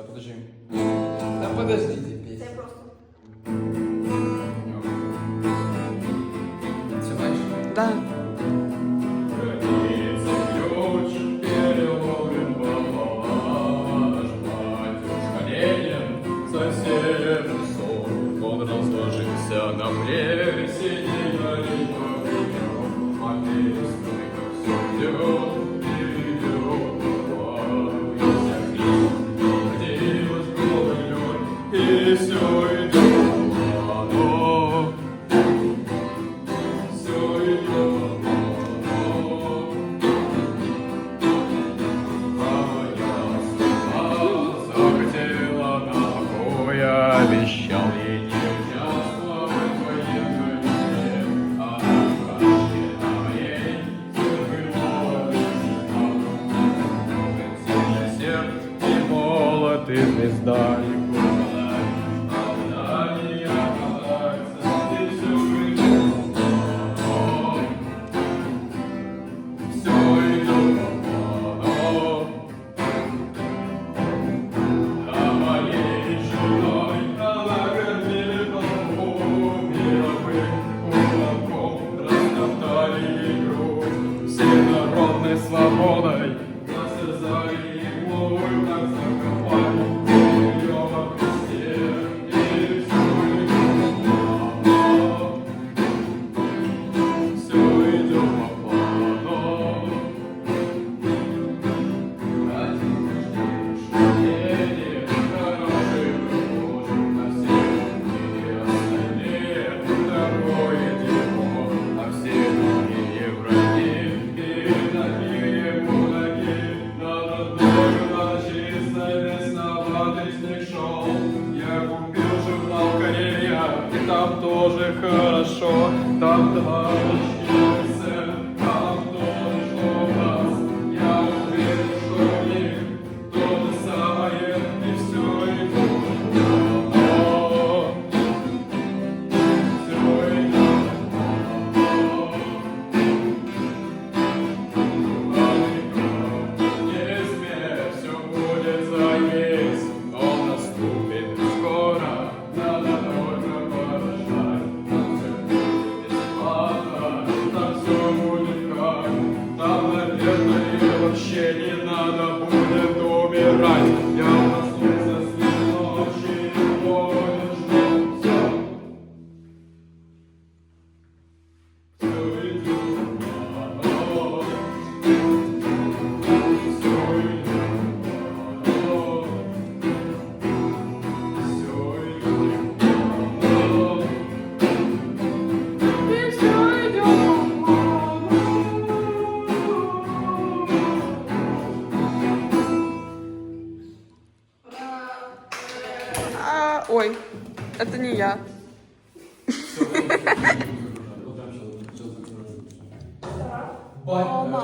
Да подожди. Да подождите, Це песня. просто. Все дальше? Да. Граница ключ переломлен пополам. Наш батюшка Ленин совсем сон. Он разложился на плесени, на липовом, а перестройка все идет, идет. И все идет, оно, все идет, оно. А я сама захотела на покоя, обещал ей не участвовать в военной войне, а на кашке на моей сильный сердце и молот, и звезда, и свободой насязали иглою, как закопали ее во Христе, и все идет по плану. Один рождение, хороший друг, на все другие остальные, дорогое дерьмо, а все другие враги. Там тоже хорошо, там товарищи сын, там тоже что у нас. Я уверен, что у них то же самое, и все идет. Все идет. Неизменно все будет заесть, но наступит скоро. Надо только подождать. Там все будет как. Там, наверное, вообще не надо будет умирать. Я проснулся с ночи и понял, что все. Все идет. Ой, это не я. Батя.